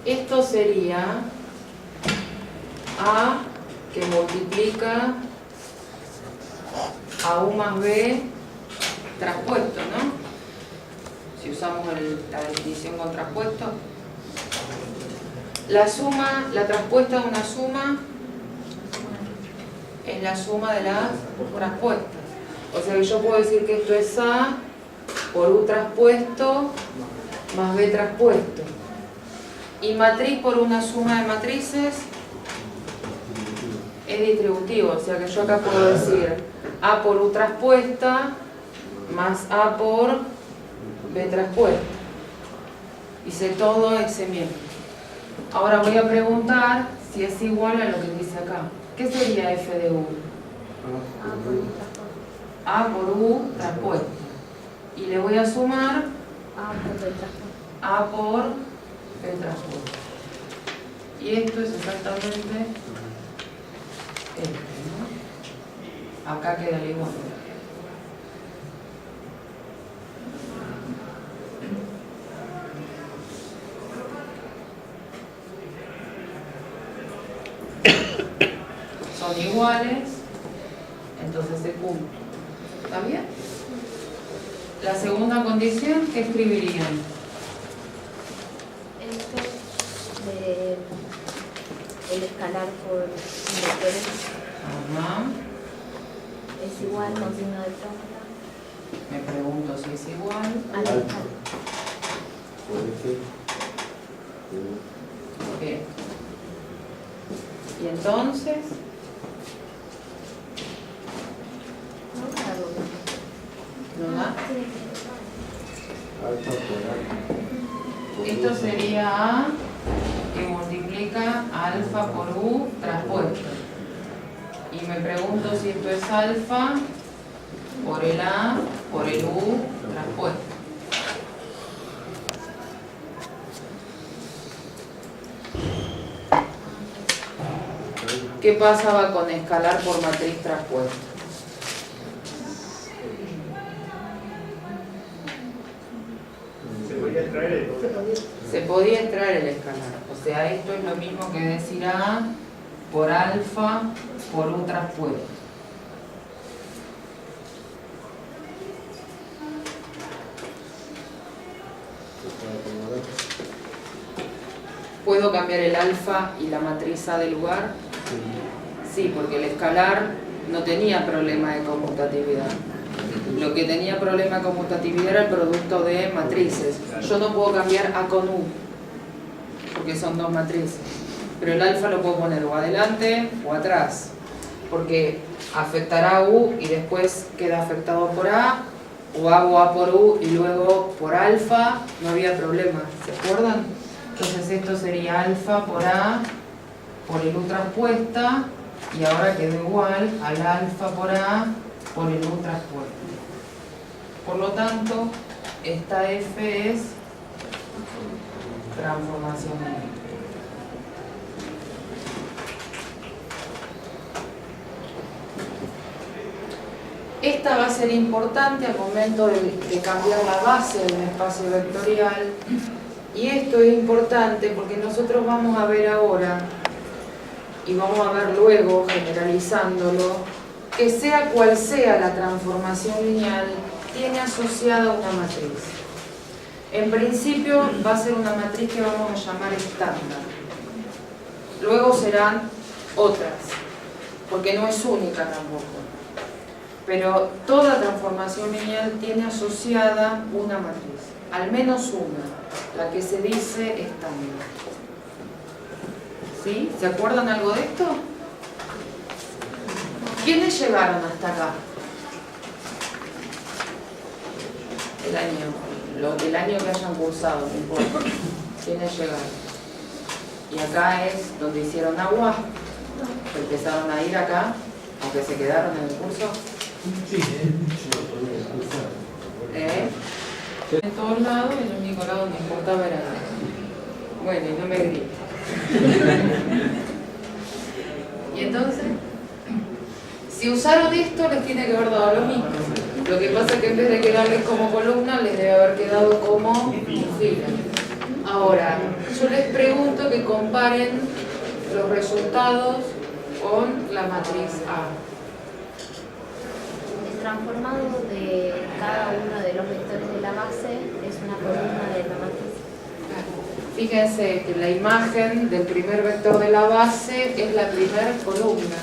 Esto sería A que multiplica a U más B traspuesto, ¿no? Si usamos la definición con traspuesto. La suma, la traspuesta de una suma es la suma de las traspuestas. O sea que yo puedo decir que esto es A por U traspuesto más B traspuesto. Y matriz por una suma de matrices es distributivo. O sea que yo acá puedo decir A por U traspuesta más A por B traspuesta. Hice todo ese miembro. Ahora voy a preguntar si es igual a lo que dice acá. ¿Qué sería F de U? A por U traspuesta. Y le voy a sumar A por B traspuesta. Y esto es exactamente este, ¿no? Acá queda el igual. Son iguales, entonces se cumple. ¿Está bien? La segunda condición, ¿qué escribirían? Esto de el escalar por vectores es igual con signo de pregunta. Me pregunto si es igual Al escalar. ¿Qué? Y entonces, ¿no da? Esto sería A que multiplica alfa por U traspuesto. Y me pregunto si esto es alfa por el A por el U traspuesto. ¿Qué pasaba con escalar por matriz traspuesta? Se podía extraer el escalar. O sea, esto es lo mismo que decir A por alfa por U traspuesto. ¿Puedo cambiar el alfa y la matriz A de lugar? Sí, porque el escalar no tenía problema de conmutatividad. Lo que tenía problema de conmutatividad era el producto de matrices. Yo no puedo cambiar A con U, porque son dos matrices. Pero el alfa lo puedo poner o adelante o atrás, porque afectará a U y después queda afectado por A, o hago A por U y luego por alfa, no había problema. ¿Se acuerdan? Entonces esto sería alfa por A por el U traspuesta, y ahora quedó igual al alfa por A por el U traspuesta. Por lo tanto, esta F es transformación lineal. Esta va a ser importante al momento de cambiar la base del espacio vectorial, y esto es importante porque nosotros vamos a ver ahora y vamos a ver luego, generalizándolo, que sea cual sea la transformación lineal, tiene asociada una matriz. En principio va a ser una matriz que vamos a llamar estándar. Luego serán otras, porque no es única tampoco. Pero toda transformación lineal tiene asociada una matriz, al menos una, la que se dice estándar. ¿Sí? ¿Se acuerdan algo de esto? ¿Quiénes llegaron hasta acá? El año que hayan cursado, no importa. ¿Quiénes llegaron? Y acá es donde hicieron agua. Empezaron a ir acá, aunque se quedaron en el curso. En todos lados, el único lado donde importaba era acá. Bueno, y no me grites. Y entonces, si usaron esto, les tiene que haber dado lo mismo. Lo que pasa es que en vez de quedarles como columna, les debe haber quedado como fila. Ahora, yo les pregunto que comparen los resultados con la matriz A. El transformado de cada uno de los vectores de la base es una columna de la matriz. Fíjense que la imagen del primer vector de la base es la primera columna.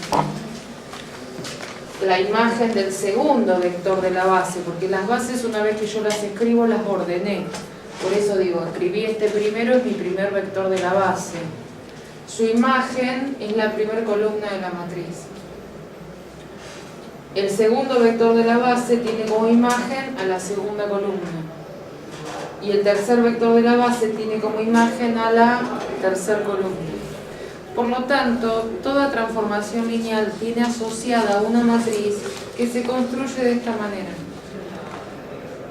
La imagen del segundo vector de la base, porque las bases una vez que yo las escribo las ordené. Por eso digo, escribí este primero, es mi primer vector de la base. Su imagen es la primera columna de la matriz. El segundo vector de la base tiene como imagen a la segunda columna. Y el tercer vector de la base tiene como imagen a la tercera columna. Por lo tanto, toda transformación lineal tiene asociada una matriz que se construye de esta manera.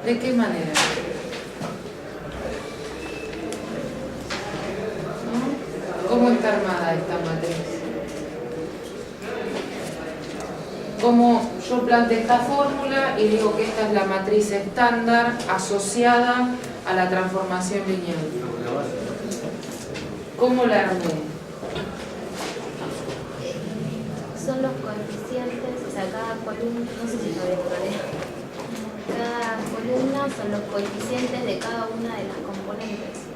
¿De qué manera? ¿No? ¿Cómo está armada esta matriz? Como yo planteo esta fórmula y digo que esta es la matriz estándar asociada a la transformación lineal. ¿Cómo la armé? Son los coeficientes, o sea, cada columna, no sé si lo voy a poner. Cada columna son los coeficientes de cada una de las componentes.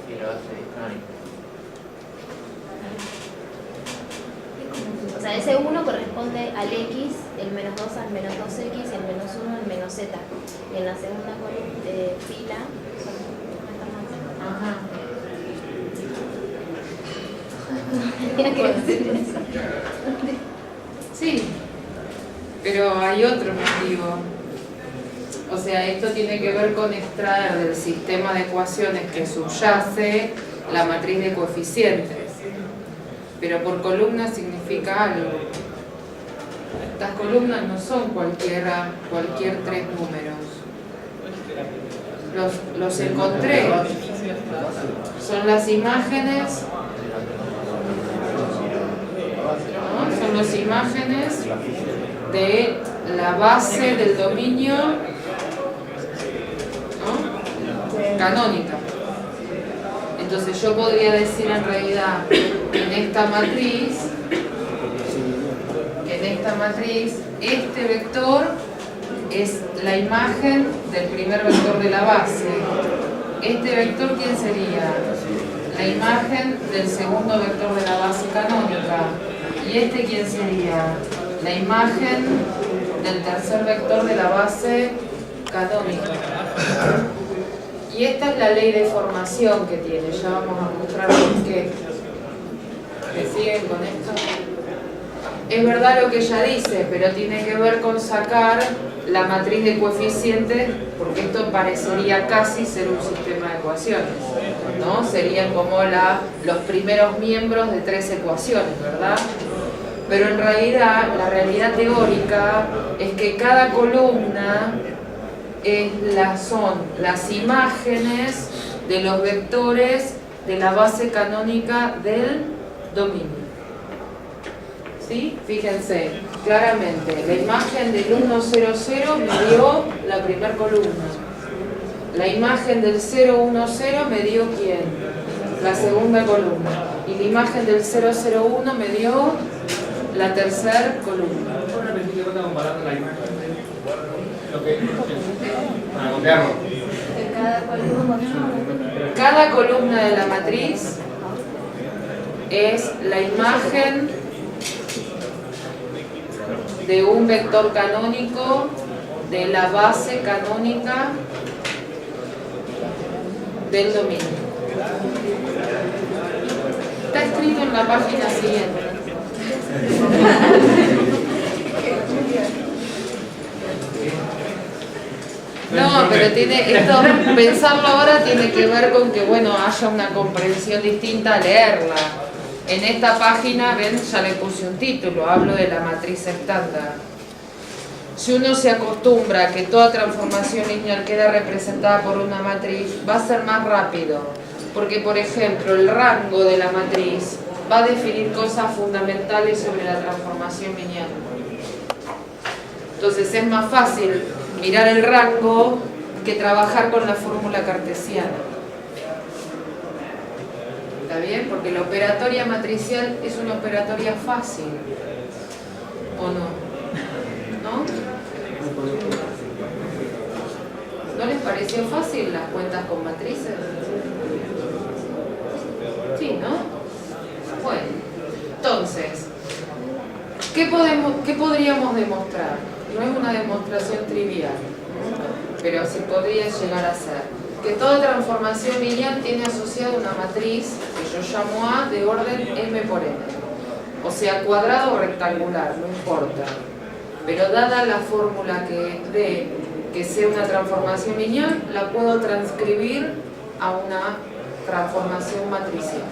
Y lo hace canónico. O sea, ese 1 corresponde al x, el menos 2 al menos 2x, el menos 1 al menos z. Y en la segunda fila son estas máximas. Ajá. Tenía que decir eso. Sí, pero hay otro motivo. O sea, esto tiene que ver con extraer del sistema de ecuaciones que subyace la matriz de coeficientes. Pero por columna significa algo. Estas columnas no son cualquier tres números. Los encontré. Son las imágenes. ¿No? Son las imágenes de la base del dominio, ¿no? Canónica. Entonces yo podría decir en realidad en esta matriz, este vector es la imagen del primer vector de la base. Este vector, ¿quién sería? La imagen del segundo vector de la base canónica. ¿Y este quién sería? La imagen del tercer vector de la base canónica. Y esta es la ley de formación que tiene. Ya vamos a mostrar por qué. ¿Me siguen con esto? Es verdad lo que ella dice, pero tiene que ver con sacar la matriz de coeficientes, porque esto parecería casi ser un sistema de ecuaciones, ¿no? Serían como los primeros miembros de tres ecuaciones, ¿verdad? Pero en realidad, la realidad teórica es que cada columna son las imágenes de los vectores de la base canónica del dominio. ¿Sí? Fíjense, claramente, la imagen del 1, 0, 0 me dio la primera columna. La imagen del 0, 1, 0 me dio ¿quién? La segunda columna. Y la imagen del 0, 0, 1 me dio la tercera columna. ¿Puedo repetir de vuelta comparando la imagen de lo que para copiarlo? Cada columna de la matriz es la imagen de un vector canónico de la base canónica del dominio. Está escrito en la página siguiente. No, pero esto, pensarlo ahora tiene que ver con que, bueno, haya una comprensión distinta al leerla. En esta página, ven, ya le puse un título, hablo de la matriz estándar. Si uno se acostumbra a que toda transformación lineal queda representada por una matriz, va a ser más rápido. Porque, por ejemplo, el rango de la matriz va a definir cosas fundamentales sobre la transformación lineal. Entonces es más fácil mirar el rango que trabajar con la fórmula cartesiana. ¿Está bien? Porque la operatoria matricial es una operatoria fácil. ¿O no? ¿No? ¿No les pareció fácil las cuentas con matrices? Sí, ¿no? Bueno, entonces, ¿qué podríamos demostrar? No es una demostración trivial, pero sí podría llegar a ser que toda transformación lineal tiene asociada una matriz que yo llamo A de orden M por N. O sea, cuadrado o rectangular, no importa. Pero dada la fórmula que dé que sea una transformación lineal, la puedo transcribir a una transformación matricial.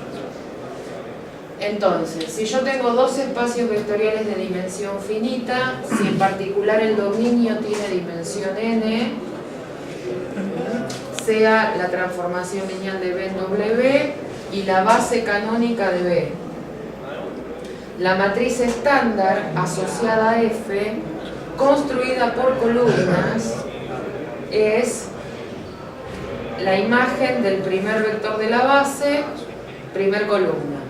Entonces, si yo tengo dos espacios vectoriales de dimensión finita, si en particular el dominio tiene dimensión n, sea la transformación lineal de B en W y la base canónica de B. La matriz estándar asociada a F, construida por columnas, es la imagen del primer vector de la base, primer columna.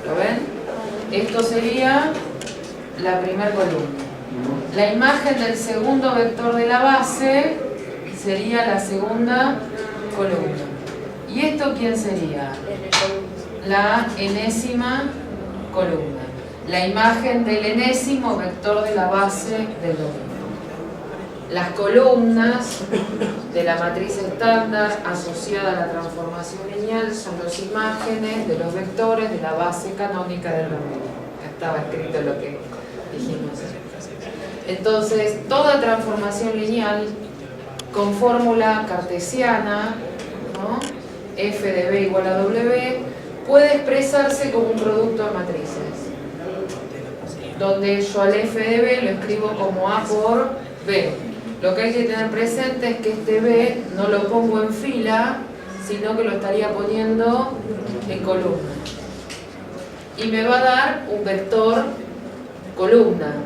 ¿Lo ven? Esto sería la primera columna. La imagen del segundo vector de la base sería la segunda columna. ¿Y esto quién sería? La enésima columna. La imagen del enésimo vector de la base del dominio. Las columnas de la matriz estándar asociada a la transformación lineal son las imágenes de los vectores de la base canónica del dominio. Estaba escrito lo que dijimos. Entonces, toda transformación lineal con fórmula cartesiana, ¿no? F de B igual a W, puede expresarse como un producto de matrices, donde yo al F de B lo escribo como A por B. Lo que hay que tener presente es que este B no lo pongo en fila, sino que lo estaría poniendo en columna. Y me va a dar un vector columna.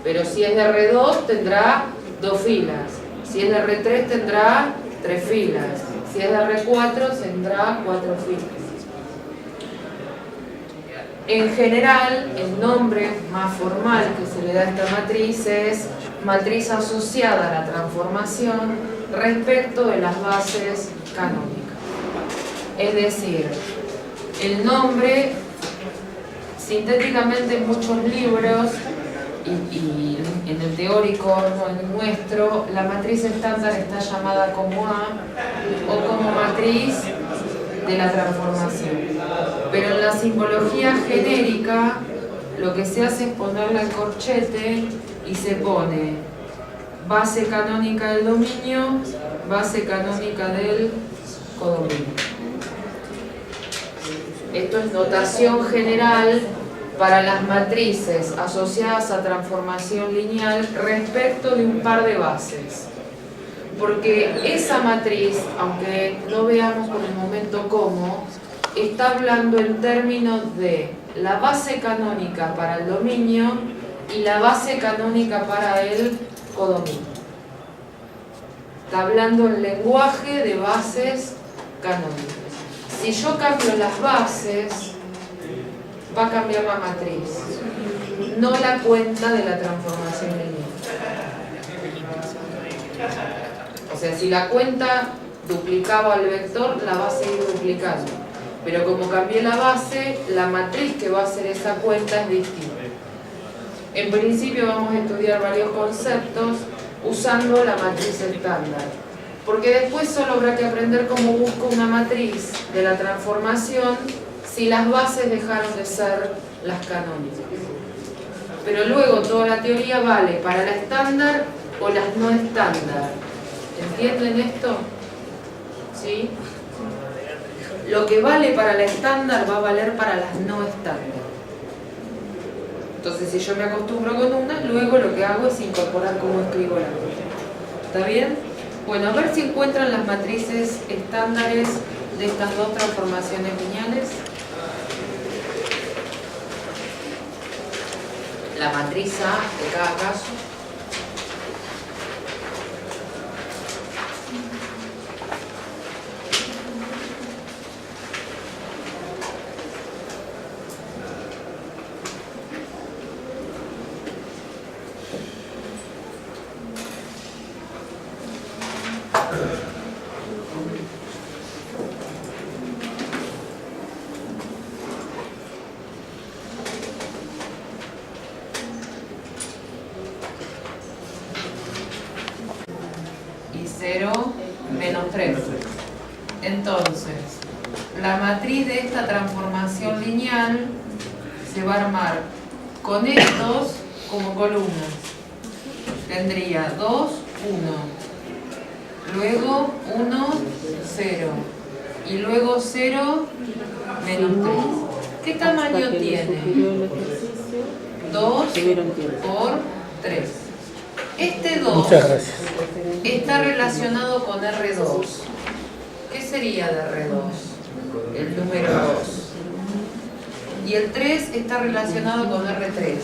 Pero si es de R2 tendrá 2 filas. Si es de R3 tendrá 3 filas. Si es de R4 tendrá 4 filas. En general, el nombre más formal que se le da a esta matriz es matriz asociada a la transformación respecto de las bases canónicas. Es decir, el nombre, sintéticamente en muchos libros y en el teórico, no en el nuestro, la matriz estándar está llamada como A o como matriz de la transformación. Pero en la simbología genérica lo que se hace es ponerle el corchete y se pone base canónica del dominio, base canónica del codominio. Esto es notación general para las matrices asociadas a transformación lineal respecto de un par de bases. Porque esa matriz, aunque no veamos por el momento cómo, está hablando en términos de la base canónica para el dominio y la base canónica para el codominio. Está hablando en lenguaje de bases canónicas. Si yo cambio las bases, va a cambiar la matriz, no la cuenta de la transformación lineal. O sea, si la cuenta duplicaba al vector, la va a seguir duplicando. Pero como cambié la base, la matriz que va a hacer esa cuenta es distinta. En principio vamos a estudiar varios conceptos usando la matriz estándar. Porque después solo habrá que aprender cómo busco una matriz de la transformación si las bases dejaron de ser las canónicas. Pero luego toda la teoría vale para la estándar o las no estándar. ¿Entienden esto? ¿Sí? Lo que vale para la estándar va a valer para las no estándar. Entonces, si yo me acostumbro con una, luego lo que hago es incorporar cómo escribo la otra. ¿Está bien? Bueno, a ver si encuentran las matrices estándares de estas dos transformaciones lineales. La matriz A de cada caso. 3. Entonces, la matriz de esta transformación lineal se va a armar con estos como columnas. Tendría 2, 1, luego 1, 0 y luego 0, menos 3. ¿Qué tamaño tiene? 2 por 3. Este 2 está relacionado con R2. ¿Qué sería de R2? El número 2. Y el 3 está relacionado con R3.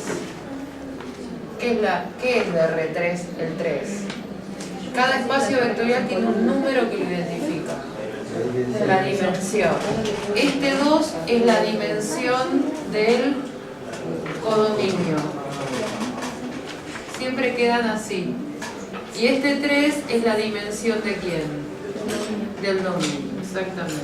¿Qué es de R3? El 3. Cada espacio vectorial tiene un número que lo identifica. La dimensión. Este 2 es la dimensión del codominio. Siempre quedan así. Y este 3 es la dimensión de quién? Del dominio, exactamente.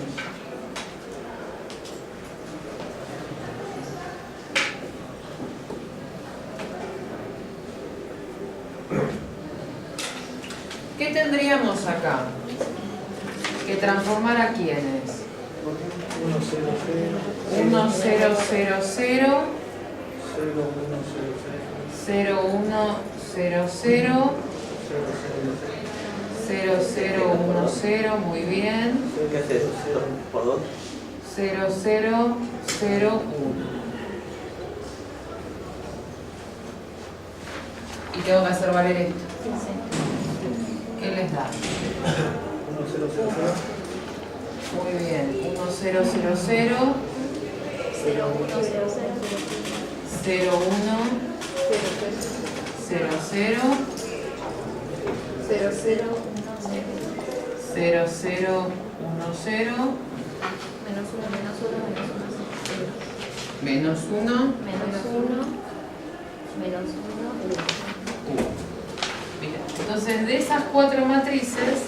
¿Qué tendríamos acá? Que transformar a quiénes. 1, 0, 0, 0, 0, 1, 0, 0, 0, 0, 1, 0, muy bien. ¿Qué hace eso? 2 por 2. 0, 0, 0, 1. Y tengo que hacer valer esto. ¿Qué les da? 1, 0, 0, 0. Muy bien. 1, 0, 0, 0. 0, 1, 0, 0, 0, 1, 0, 0. 0, 0, 1, 0. 0, 0, 1, 0. Menos 1, menos 1, Menos 1. menos 1. Menos 1. Menos 1. Mira, entonces de esas 4 matrices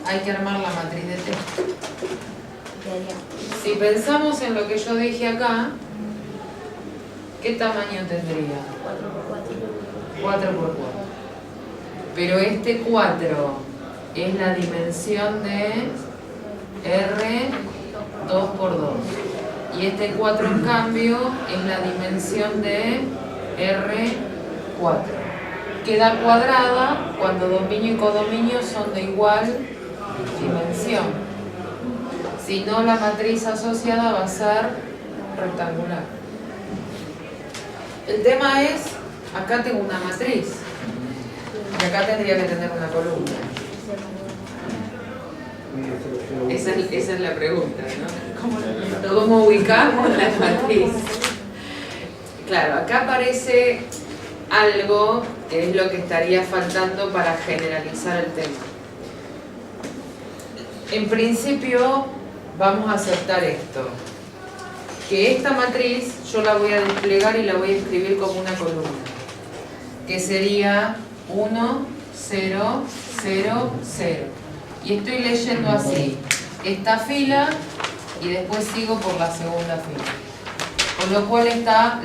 hay que armar la matriz de T. Si pensamos en lo que yo dije acá, ¿qué tamaño tendría? 4 por 4. 4 por 4. Pero este 4 es la dimensión de R 2 por 2. Y este 4 en cambio es la dimensión de R4. Queda cuadrada cuando dominio y codominio son de igual dimensión. Si no, la matriz asociada va a ser rectangular. El tema es, acá tengo una matriz. Y acá tendría que tener una columna. Esa es la pregunta, ¿no? ¿Cómo ubicamos la matriz? Claro, acá aparece algo que es lo que estaría faltando para generalizar el tema. En principio, vamos a aceptar esto. Que esta matriz yo la voy a desplegar y la voy a escribir como una columna. Que sería 1, 0, 0, 0. Y estoy leyendo así, esta fila y después sigo por la segunda fila. Con lo cual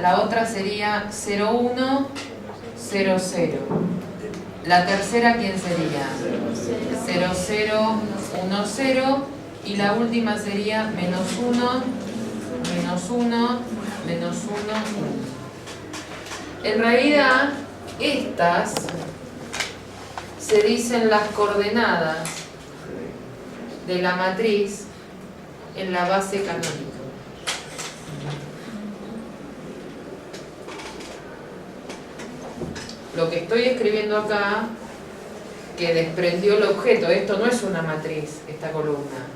la otra sería 0, 1, 0, 0. La tercera, ¿quién sería? 0, 0, 1, 0. Y la última sería menos 1, menos 1, menos 1, 1. En realidad, estas se dicen las coordenadas de la matriz en la base canónica. Lo que estoy escribiendo acá, que desprendió el objeto, esto no es una matriz, esta columna.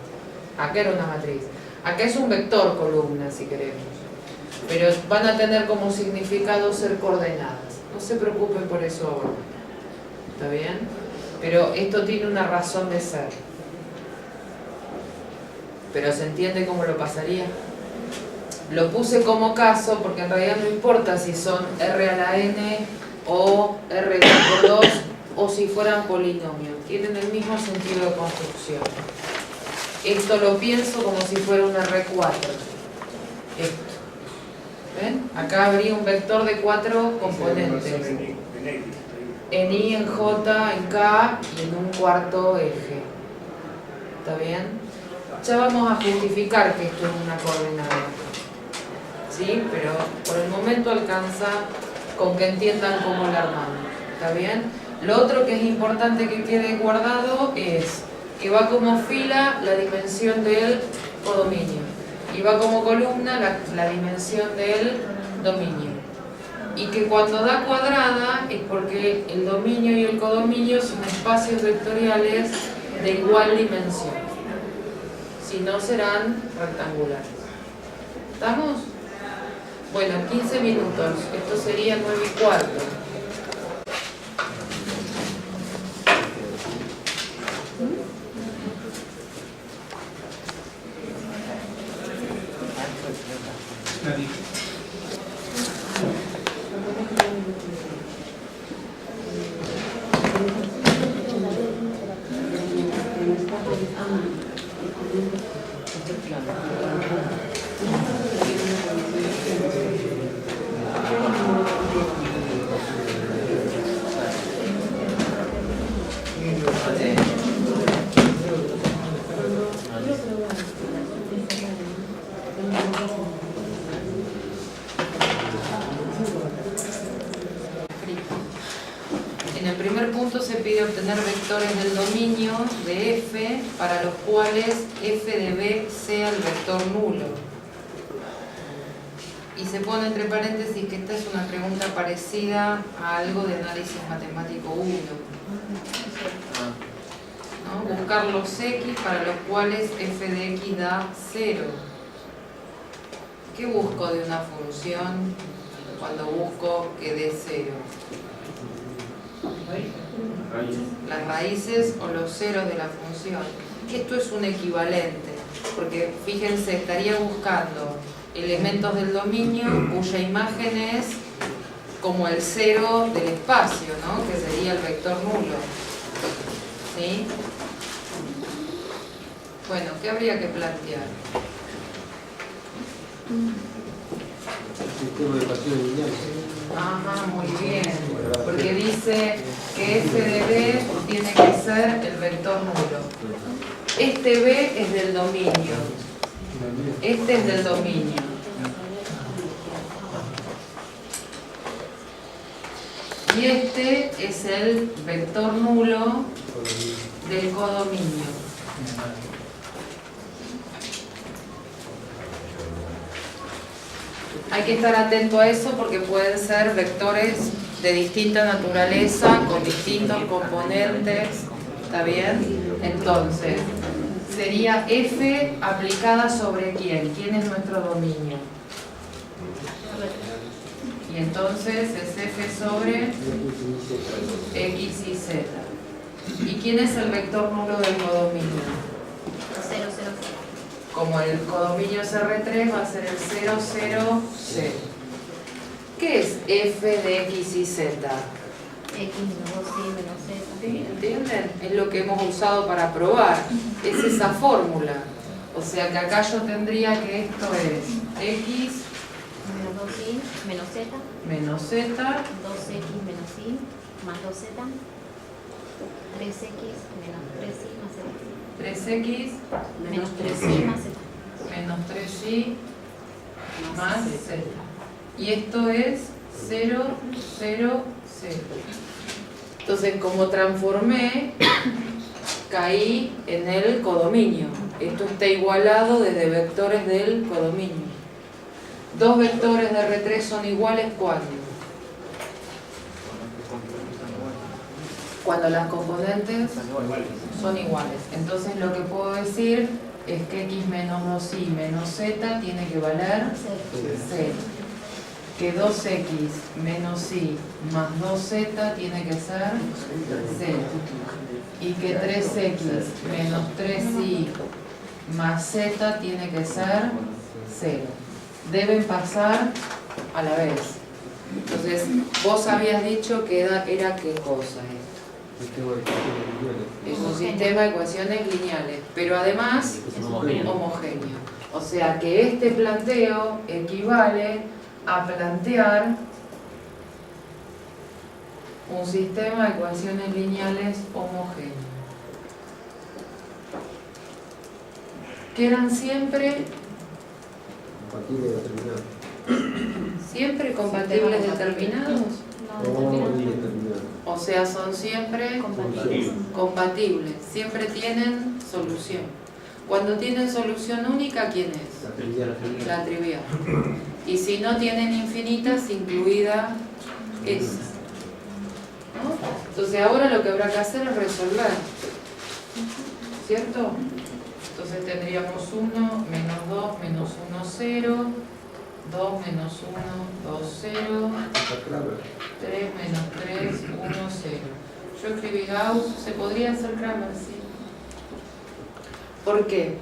Acá era una matriz. Acá es un vector columna, si queremos. Pero van a tener como significado ser coordenadas. No se preocupen por eso ahora. ¿Está bien? Pero esto tiene una razón de ser. ¿Pero se entiende cómo lo pasaría? Lo puse como caso porque en realidad no importa si son R a la n o R por 2 o si fueran polinomios. Tienen el mismo sentido de construcción. Esto lo pienso como si fuera un R4. Esto. ¿Ven? Acá habría un vector de 4 componentes. En I, en J, en K y en un cuarto eje. ¿Está bien? Ya vamos a justificar que esto es una coordenada. ¿Sí? Pero por el momento alcanza con que entiendan cómo la armamos. ¿Está bien? Lo otro que es importante que quede guardado es que va como fila la dimensión del codominio y va como columna la dimensión del dominio. Y que cuando da cuadrada es porque el dominio y el codominio son espacios vectoriales de igual dimensión. Si no, serán rectangulares. ¿Estamos? Bueno, 15 minutos. Esto sería 9:15. En el primer punto se pide obtener vectores del dominio de F para los cuales F de B sea el vector nulo. Y se pone entre paréntesis que esta es una pregunta parecida a algo de análisis matemático 1. ¿No? Buscar los X para los cuales F de X da 0. ¿Qué busco de una función cuando busco que dé 0? Las raíces o los ceros de la función. Esto es un equivalente, porque fíjense, estaría buscando elementos del dominio cuya imagen es como el cero del espacio, ¿no? Que sería el vector nulo. ¿Sí? Bueno, ¿qué habría que plantear? El sistema de ecuaciones lineales. Ajá, muy bien. Porque dice que F de B tiene que ser el vector nulo. Este B es del dominio. Este es del dominio. Y este es el vector nulo del codominio. Hay que estar atento a eso porque pueden ser vectores de distinta naturaleza, con distintos componentes. ¿Está bien? Entonces, sería F aplicada sobre ¿quién? ¿Quién es nuestro dominio? Y entonces es F sobre X y Z. ¿Y quién es el vector nulo del codominio? 0, 0, Como el codominio es R3, va a ser el 0, 0, 0. ¿Qué es F de X y Z? X menos 2y menos z. ¿Sí? ¿Entienden? Es lo que hemos usado para probar. Es esa fórmula. O sea que acá yo tendría que esto es X Menos 2y menos z. menos Z 2x menos y más 2z. 3x menos 3y más z. 3X Menos 3y más z. menos 3Y más Z. Y esto es 0, 0, 0. Entonces, como transformé, caí en el codominio. Esto está igualado desde vectores del codominio. Dos vectores de R3 son iguales ¿cuándo? Cuando las componentes son iguales. Entonces lo que puedo decir es que X menos 2Y menos Z tiene que valer 0. Que 2X menos Y más 2Z tiene que ser 0. Y que 3X menos 3Y más Z tiene que ser 0. Deben pasar a la vez. Entonces, vos habías dicho que era qué cosa esto. Es un sistema de ecuaciones lineales, pero además homogéneo. O sea que este planteo equivale a plantear un sistema de ecuaciones lineales homogéneo. que eran siempre Compatible determinado. Siempre compatibles determinados. No, O determinado. indeterminado. O sea, son siempre Compatibles. compatibles. Siempre tienen solución. Cuando tienen solución única, ¿quién es? La trivial. La trivial. Y si no tienen infinitas, incluida esa. ¿No? Entonces ahora lo que habrá que hacer es resolver. ¿Cierto? Entonces tendríamos 1, menos 2, menos 1, 0. 2 menos 1, 2, 0. Está claro. 3 menos 3, 1, 0. Yo escribí Gauss, se podría hacer Kramer, sí. ¿Por qué?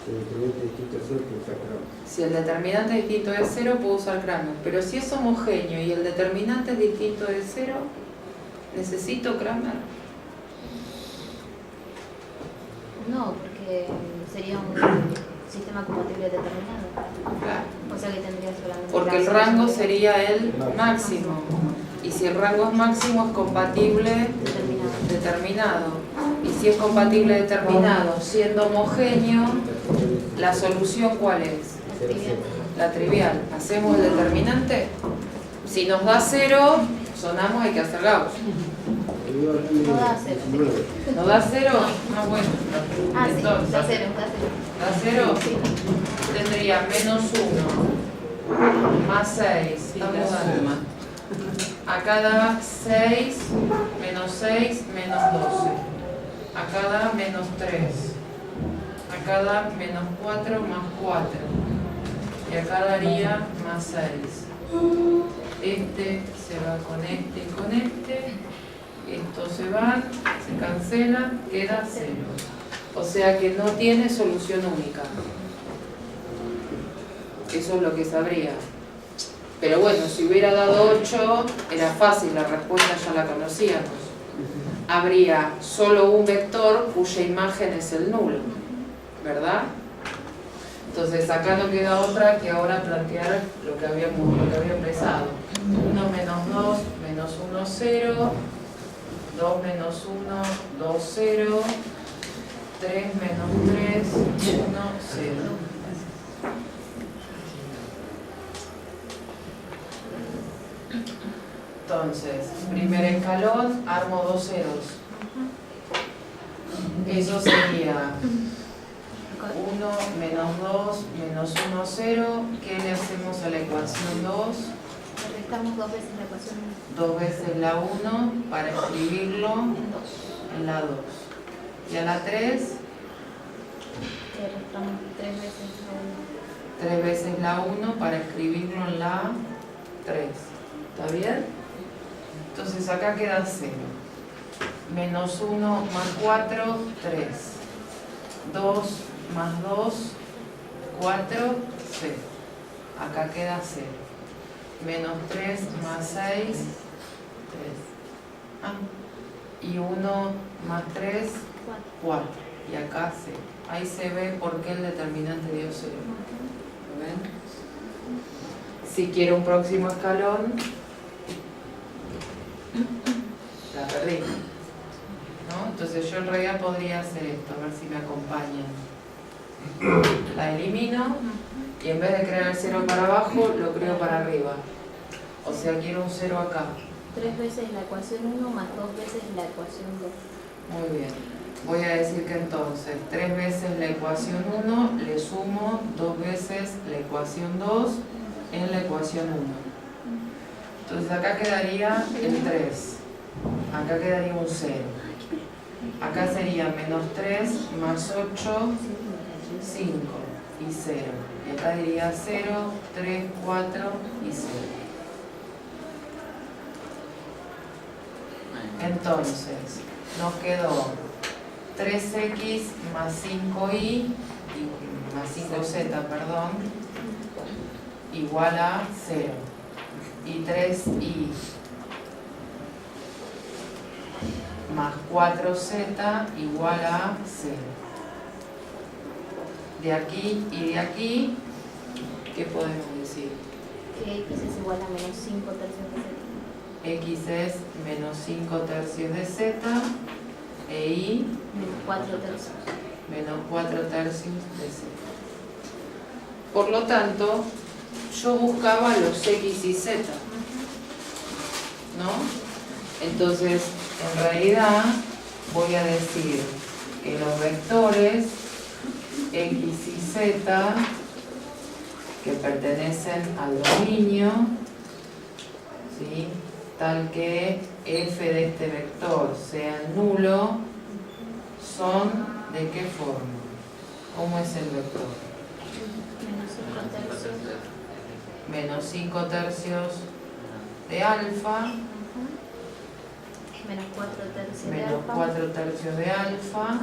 El determinante distinto es 0 que está claro. Si el determinante distinto de 0, puedo usar Kramer. Pero si es homogéneo y el determinante es distinto de 0, ¿necesito Kramer? No, porque sería un sistema compatible determinado. Claro. O sea que tendría solamente. Porque el la rango solución sería el máximo. Y si el rango es máximo, es compatible determinado. determinado. Y si es compatible determinado, siendo homogéneo, ¿la solución cuál es? La trivial. La trivial. ¿Hacemos el determinante? Si nos da 0, sonamos, hay que hacer Gauss. No da 0. ¿Nos da 0? Ah, bueno. Ah, sí, Entonces, da 0, da 0. ¿da 0? Tendría menos 1 más 6. Estamos dando. Acá da 6, menos 6, menos 12. Acá da menos 3. Acá da menos 4 más 4. Y acá daría más 6. Este se va con este y con este. Estos se van, se cancelan, queda 0. O sea que no tiene solución única. Eso es lo que sabría. Pero bueno, si hubiera dado 8, era fácil, la respuesta ya la conocíamos. Habría solo un vector cuya imagen es el nulo, ¿verdad? Entonces acá no queda otra que ahora plantear lo que había empezado. 1 menos 2, menos 1, 0. 2 menos 1, 2, 0. 3 menos 3, 1, 0. Entonces, primer escalón, armo 2 ceros. Eso sería 1 menos 2 menos 1, 0. ¿Qué le hacemos a la ecuación 2? Le restamos 2 veces la ecuación 2 veces la 1 para escribirlo en 2. en la 2. Y a la 3, Le restamos 3 veces la 1. 3 veces la 1 para escribirlo en la 3. ¿Está bien? Entonces acá queda 0. Menos 1 más 4, 3. 2 más 2, 4, 0. Acá queda 0. Menos 3 más 6, 3. Ah, y 1 más 3, 4. Y acá 0. Ahí se ve por qué el determinante dio 0. ¿Lo ven? Si quiero un próximo escalón, la perdí. ¿No? Entonces yo en realidad podría hacer esto, a ver si me acompañan. La elimino y en vez de crear el 0 para abajo, lo creo para arriba. O sea, quiero un 0 acá. 3 veces la ecuación 1 más 2 veces la ecuación 2. Muy bien. Voy a decir que entonces 3 veces la ecuación 1 le sumo 2 veces la ecuación 2 en la ecuación 1. Entonces acá quedaría el 3. Acá quedaría un 0. Acá sería menos 3 más 8, 5 y 0. Y acá diría 0, 3, 4 y 0. Entonces, nos quedó 3x más 5y, más 5z, perdón, igual a 0. Y 3y más 4z igual a 0. De aquí y de aquí, ¿qué podemos decir? Que x es igual a menos 5 tercios de z. X es menos 5 tercios de z e y Menos 4 tercios. menos 4 tercios de z. Por lo tanto, yo buscaba los x y z, ¿no? Entonces, en realidad, voy a decir que los vectores x y z que pertenecen al dominio, ¿sí?, tal que f de este vector sea nulo, son ¿de qué forma? ¿Cómo es el vector? Menos 5 tercios. Menos 5 tercios de alfa, Menos 4 tercios de menos alfa. 4 tercios de alfa,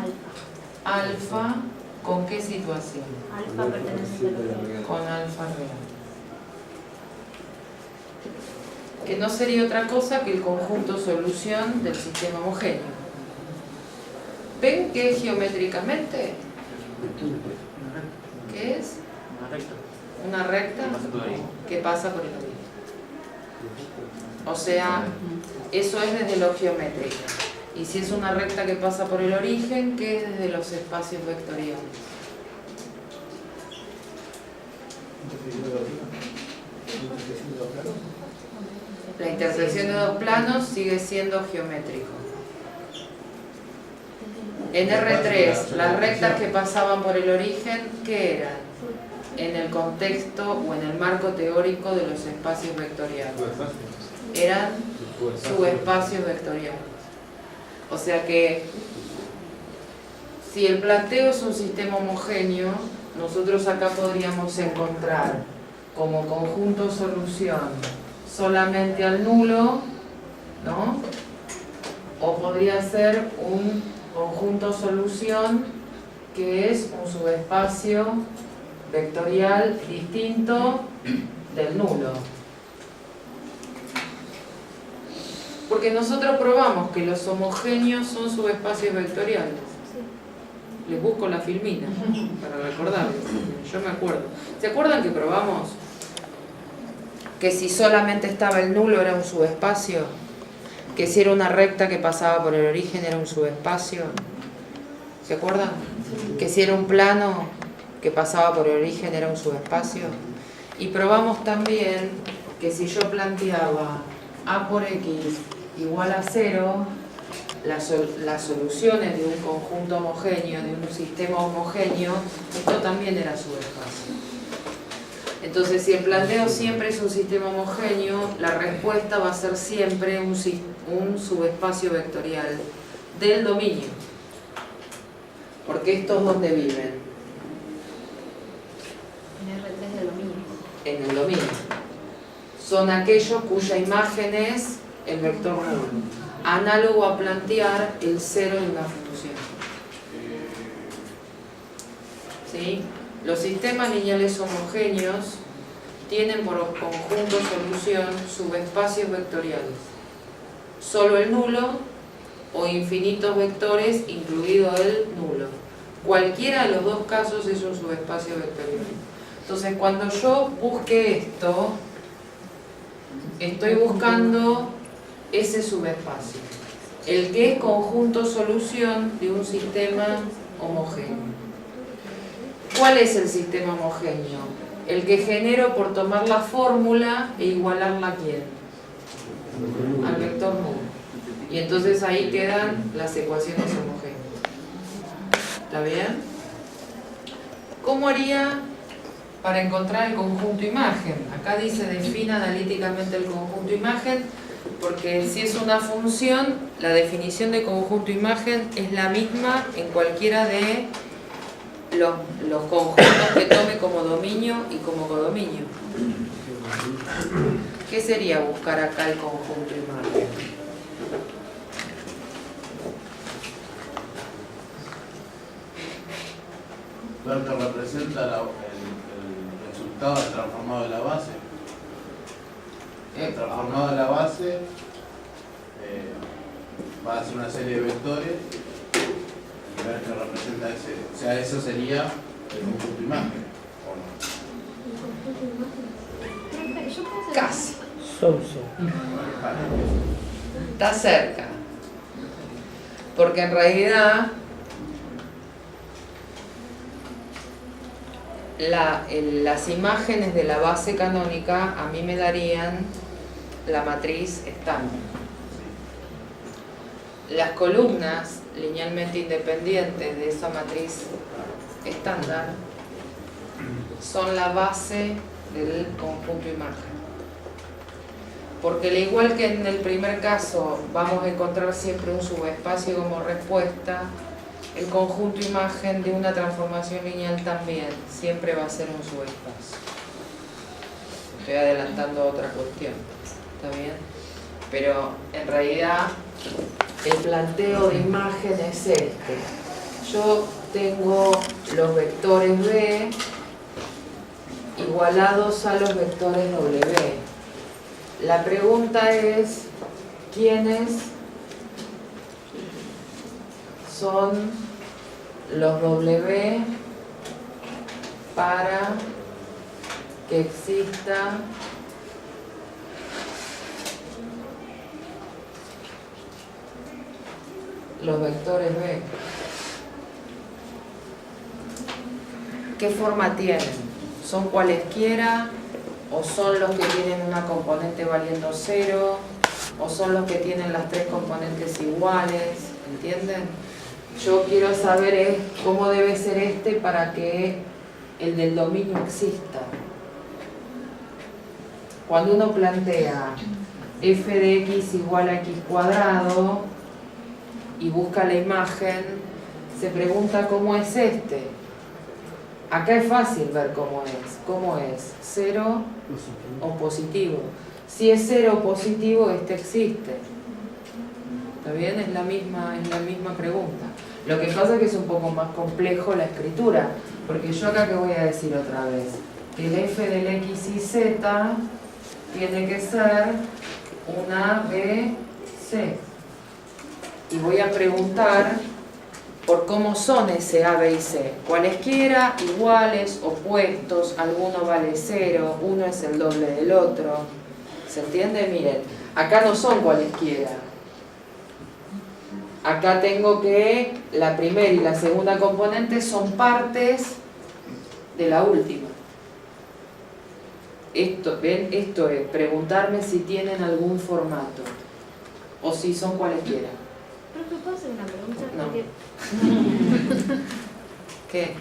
alfa, ¿con qué situación? Alfa pertenece al dominio. Con alfa real. Que no sería otra cosa que el conjunto solución del sistema homogéneo. ¿Ven qué es geométricamente? ¿Qué es? Una recta. Una recta que pasa por el origen. O sea, eso es desde lo geométrico. Y si es una recta que pasa por el origen, ¿qué es desde los espacios vectoriales? La intersección de dos planos sigue siendo geométrico. En R3, las rectas que pasaban por el origen, ¿qué eran? En el contexto o en el marco teórico de los espacios vectoriales. Eran subespacios vectoriales. O sea que, si el planteo es un sistema homogéneo, nosotros acá podríamos encontrar como conjunto solución solamente al nulo, ¿no? O podría ser un conjunto solución que es un subespacio vectorial distinto del nulo. Porque nosotros probamos que los homogéneos son subespacios vectoriales. Les busco la filmina para recordarles. Yo me acuerdo. ¿Se acuerdan que probamos que si solamente estaba el nulo era un subespacio? Que si era una recta que pasaba por el origen era un subespacio. ¿Se acuerdan? Que si era un plano que pasaba por el origen era un subespacio. Y probamos también que si yo planteaba a por x igual a 0, las soluciones de un conjunto homogéneo, de un sistema homogéneo, esto también era subespacio. Entonces, si el planteo siempre es un sistema homogéneo, la respuesta va a ser siempre un subespacio vectorial del dominio. Porque estos ¿dónde viven? En R3 del dominio. En el dominio. Son aquellos cuya imagen es el vector nulo, análogo a plantear el cero de una función. ¿Sí? Los sistemas lineales homogéneos tienen por conjunto solución subespacios vectoriales. Solo el nulo o infinitos vectores, incluido el nulo. Cualquiera de los dos casos es un subespacio vectorial. Entonces, cuando yo busque esto, estoy buscando ese subespacio, el que es conjunto solución de un sistema homogéneo. ¿Cuál es el sistema homogéneo? El que genero por tomar la fórmula e igualarla a ¿quién? Al vector nulo. Y entonces ahí quedan las ecuaciones homogéneas. ¿Está bien? ¿Cómo haría para encontrar el conjunto imagen? Acá dice defina analíticamente el conjunto imagen, porque si es una función, la definición de conjunto imagen es la misma en cualquiera de los conjuntos que tome como dominio y como codominio. ¿Qué sería buscar acá el conjunto imagen? Ver que representa el resultado del transformado de la base. El transformado de la base va a ser una serie de vectores y ver que representa ese. O sea, eso sería el conjunto imagen, ¿o no? Casi. Está cerca. Porque en realidad las imágenes de la base canónica a mí me darían la matriz estándar. Las columnas linealmente independientes de esa matriz estándar son la base del conjunto imagen. Porque al igual que en el primer caso vamos a encontrar siempre un subespacio como respuesta, el conjunto imagen de una transformación lineal también siempre va a ser un subespacio. Estoy adelantando otra cuestión, ¿está bien? Pero en realidad el planteo de imagen es este. Yo tengo los vectores B igualados a los vectores W. La pregunta es, ¿quiénes son los W para que exista los vectores B? ¿Qué forma tienen? ¿Son cualesquiera? ¿O son los que tienen una componente valiendo 0? ¿O son los que tienen las tres componentes iguales? ¿Entienden? Yo quiero saber cómo debe ser este para que el del dominio exista. Cuando uno plantea f de x igual a x cuadrado y busca la imagen, se pregunta cómo es este. Acá es fácil ver cómo es. ¿Cómo es? ¿Cero o positivo? Si es 0 o positivo, este existe. ¿Está bien? Es la misma pregunta. Lo que pasa es que es un poco más complejo la escritura, porque yo acá que voy a decir otra vez, que el f del x y z tiene que ser una BC. Y voy a preguntar por cómo son ese A, B y C. Cualesquiera, iguales, opuestos, alguno vale 0, uno es el doble del otro. ¿Se entiende? Miren, acá no son cualesquiera. Acá tengo que la primera y la segunda componente son partes de la última. Esto, ¿ven? Esto es preguntarme si tienen algún formato o si son cualesquiera. Profe, ¿puedo hacer una pregunta? No. ¿Qué?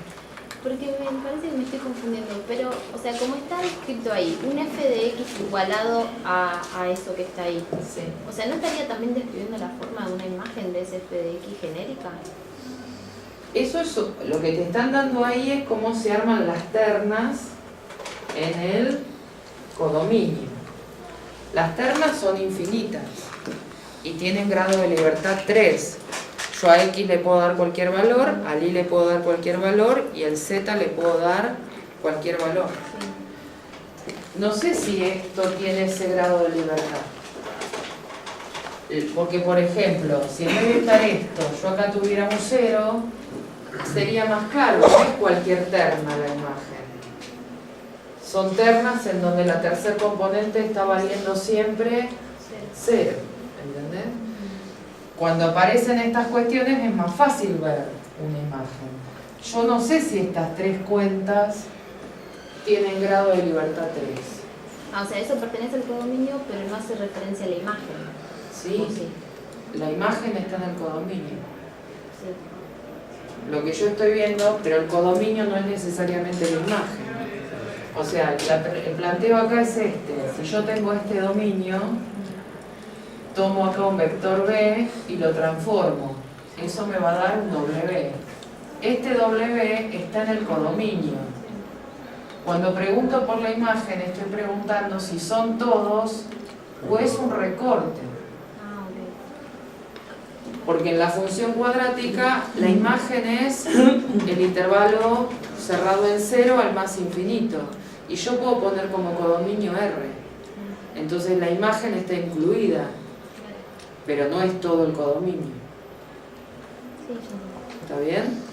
Porque me parece que me estoy confundiendo, pero, o sea, como está escrito ahí, un f de x igualado a eso que está ahí. Sí. O sea, ¿no estaría también describiendo la forma de una imagen de ese f de x genérica? Eso es lo que te están dando ahí, es cómo se arman las ternas en el codominio. Las ternas son infinitas y tienen grado de libertad 3. Yo a x le puedo dar cualquier valor, al y le puedo dar cualquier valor y al z le puedo dar cualquier valor. No sé si esto tiene ese grado de libertad. Porque, por ejemplo, si en vez de estar esto, yo acá tuviera un 0, sería más claro, no es cualquier terna la imagen. Son ternas en donde la tercer componente está valiendo siempre 0. ¿Entendés? Cuando aparecen estas cuestiones es más fácil ver una imagen. Yo no sé si estas tres cuentas tienen grado de libertad 3. Ah, o sea, eso pertenece al codominio, pero no hace referencia a la imagen. ¿Sí? Sí. La imagen está en el codominio. Sí. Lo que yo estoy viendo, pero el codominio no es necesariamente la imagen. O sea, el planteo acá es este. Si yo tengo este dominio, tomo acá un vector B y lo transformo. Eso me va a dar un W. Este W está en el codominio. Cuando pregunto por la imagen, estoy preguntando si son todos o es un recorte. Ah, ok. Porque en la función cuadrática la imagen es el intervalo cerrado en 0 al más infinito. Y yo puedo poner como codominio R. Entonces la imagen está incluida, pero no es todo el codominio. Sí, sí. ¿Está bien?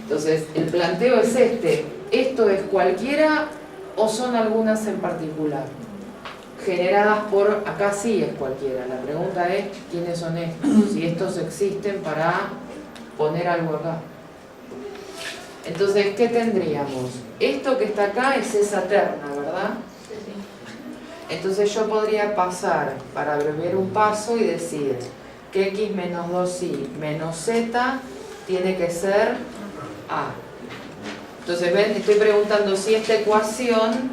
Entonces el planteo es este. ¿Esto es cualquiera o son algunas en particular? Generadas por... Acá sí es cualquiera. La pregunta es ¿quiénes son estos? Si estos existen para poner algo acá. Entonces, ¿qué tendríamos? Esto que está acá es esa terna, ¿verdad? Entonces yo podría pasar, para abreviar un paso, y decir que x menos 2y menos z tiene que ser a. Entonces, ven, estoy preguntando si esta ecuación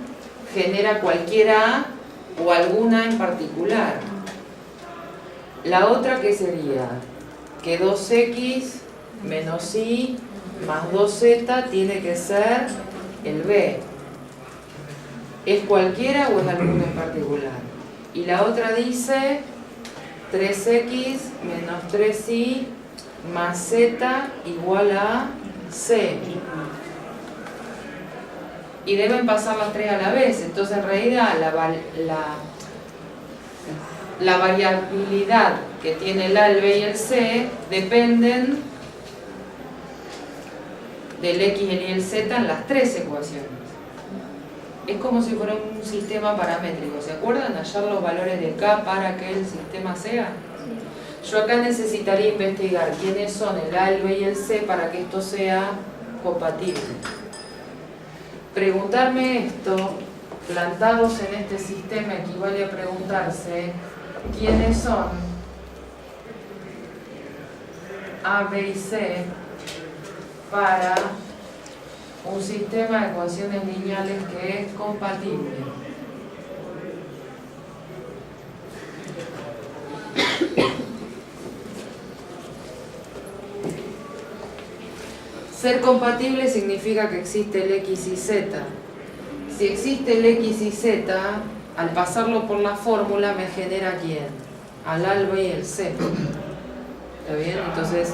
genera cualquier a o alguna en particular. La otra, ¿qué sería? Que 2x menos y más 2z tiene que ser el b. ¿Es cualquiera o es alguno en particular? Y la otra dice 3x menos 3y más z igual a c. Y deben pasar las tres a la vez. Entonces, en realidad, la variabilidad que tiene el A, el B y el C dependen del X, el Y y el Z en las tres ecuaciones. Es como si fuera un sistema paramétrico. ¿Se acuerdan? Hallar los valores de K para que el sistema sea. Yo acá necesitaría investigar quiénes son el A, el B y el C para que esto sea compatible. Preguntarme esto, plantados en este sistema, equivale a preguntarse quiénes son A, B y C para un sistema de ecuaciones lineales que es compatible. Ser compatible significa que existe el X y Z. Si existe el X y Z, al pasarlo por la fórmula me genera ¿quién? Al A, el B y el C. ¿Está bien? Entonces,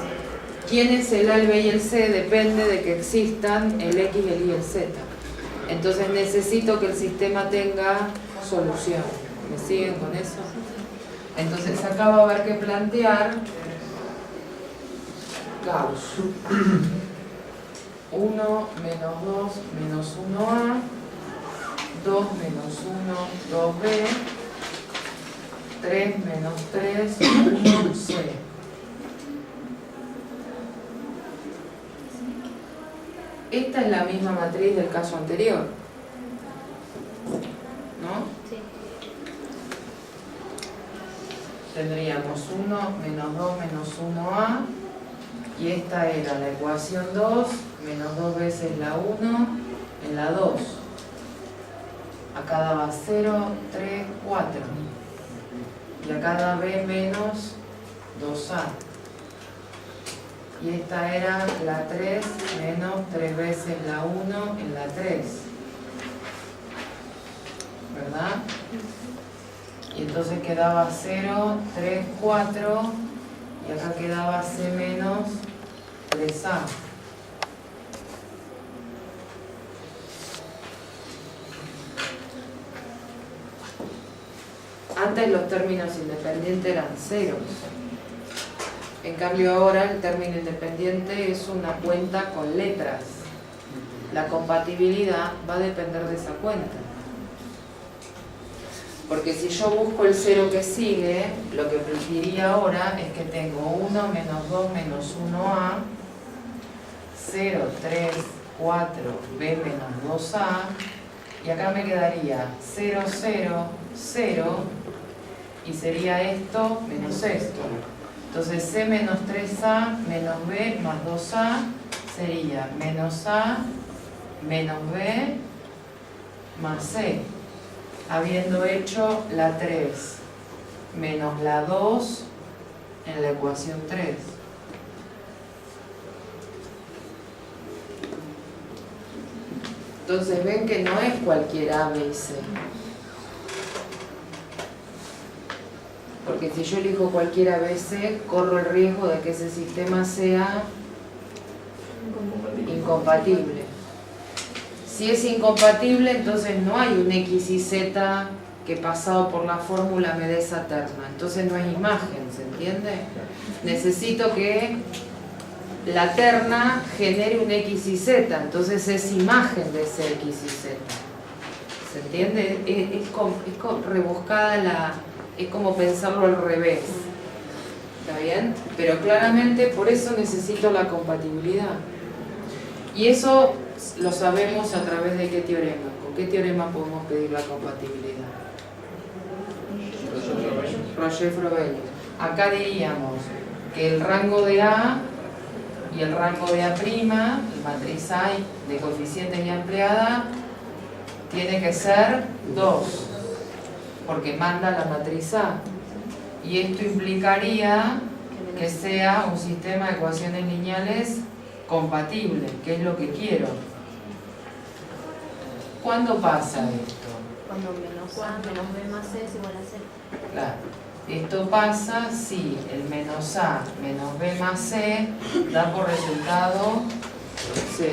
¿quién es el A, el B y el C? Depende de que existan el X, el Y y el Z. Entonces necesito que el sistema tenga solución. ¿Me siguen con eso? Entonces acá va a haber que plantear Gauss. 1 menos 2 menos 1a, 2 menos 1, 2b, 3 menos 3, 1c. Esta es la misma matriz del caso anterior, ¿no? Sí. Tendríamos 1 menos 2 menos 1a, y esta era la ecuación 2, menos 2 veces la 1 en la 2. Acá daba 0, 3, 4. Y acá da b menos 2a. Y esta era la 3 menos 3 veces la 1 en la 3. ¿Verdad? Y entonces quedaba 0, 3, 4. Y acá quedaba c menos 3a. Antes los términos independientes eran ceros. En cambio ahora el término independiente es una cuenta con letras. La compatibilidad va a depender de esa cuenta. Porque si yo busco el cero que sigue, lo que diría ahora es que tengo 1 menos 2 menos 1a, 0, 3, 4, b menos 2a, y acá me quedaría 0, 0, 0, y sería esto menos esto. Entonces c menos 3a menos b más 2a sería menos a menos b más c, habiendo hecho la 3 menos la 2 en la ecuación 3. Entonces ven que no es cualquier A, B y C. Porque si yo elijo cualquier A, B y C, corro el riesgo de que ese sistema sea incompatible. Si es incompatible, entonces no hay un X y Z que pasado por la fórmula me dé esa terna. Entonces no es imagen, ¿se entiende? Necesito que la terna genere un X y Z, entonces es imagen de ese X y Z. ¿Se entiende? Es rebuscada es como pensarlo al revés. ¿Está bien? Pero claramente por eso necesito la compatibilidad. Y eso lo sabemos a través de qué teorema. ¿Con qué teorema podemos pedir la compatibilidad? Roger-Frobenius. Acá diríamos que el rango de A y el rango de A', el matriz A de coeficiente y ampliada, tiene que ser 2, porque manda la matriz A. Y esto implicaría que sea un sistema de ecuaciones lineales compatible, que es lo que quiero. ¿Cuándo pasa esto? Cuando menos A menos B más C es igual a 0. Claro. Esto pasa si el menos A menos B más C da por resultado 0.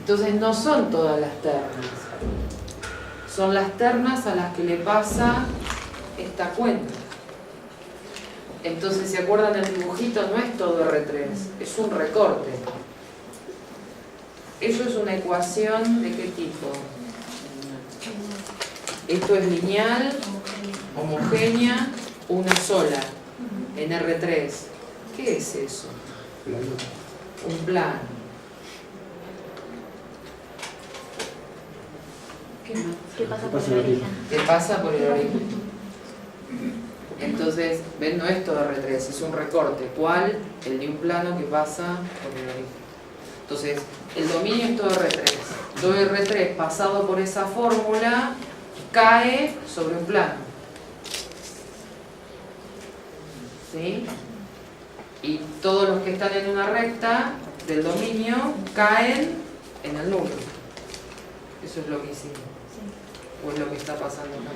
Entonces no son todas las ternas. Son las ternas a las que le pasa esta cuenta. Entonces, ¿se acuerdan del dibujito? No es todo R3, es un recorte. Eso es una ecuación ¿de qué tipo? Esto es lineal, homogénea, una sola, en R3. ¿Qué es eso? Un plano. ¿Qué más? ¿Qué pasa por el origen? ¿Qué pasa por el origen? Entonces, ven, no es todo R3, es un recorte. ¿Cuál? El de un plano que pasa por el origen. Entonces, el dominio es todo R3. Todo R3 pasado por esa fórmula cae sobre un plano. ¿Sí? Y todos los que están en una recta del dominio caen en el nulo. Eso es lo que hicimos. O es lo que está pasando acá.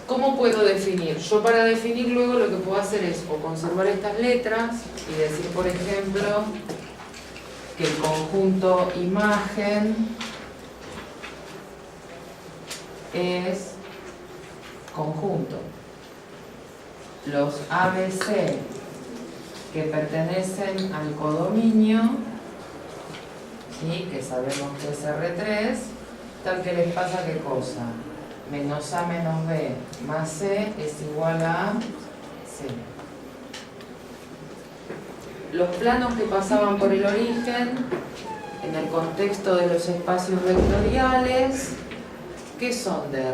¿Cómo puedo definir? Yo para definir luego lo que puedo hacer es o conservar estas letras y decir, por ejemplo, que el conjunto imagen es conjunto. Los ABC que pertenecen al codominio, ¿sí? Que sabemos que es R3, tal que les pasa qué cosa. Menos A menos B más C es igual a C. Los planos que pasaban por el origen, en el contexto de los espacios vectoriales, ¿qué son de R3?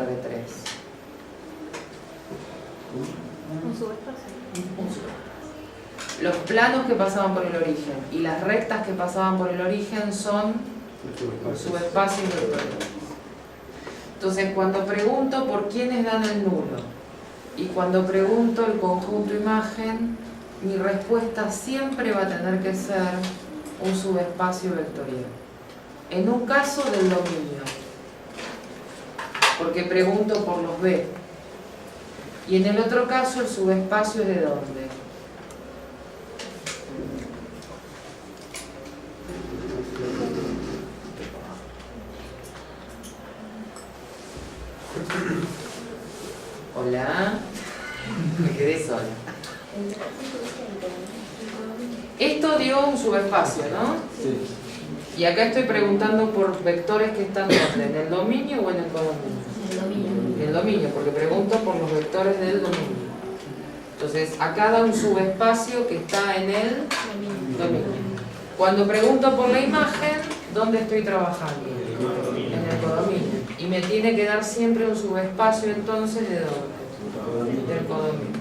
Un subespacio. Los planos que pasaban por el origen y las rectas que pasaban por el origen son subespacios vectoriales. Entonces, cuando pregunto por quiénes dan el nulo y cuando pregunto el conjunto imagen, mi respuesta siempre va a tener que ser un subespacio vectorial. En un caso del dominio, porque pregunto por los B. Y en el otro caso, el subespacio es de dónde. Hola, me quedé sola. Esto dio un subespacio, ¿no? Sí. Y acá estoy preguntando por vectores que están ¿dónde? ¿En el dominio o en el codominio? El dominio. En el dominio, porque pregunto por los vectores del dominio. Entonces, acá da un subespacio que está en el dominio. Cuando pregunto por la imagen, ¿dónde estoy trabajando? En el codominio. Y me tiene que dar siempre un subespacio entonces ¿de dónde? Del codominio.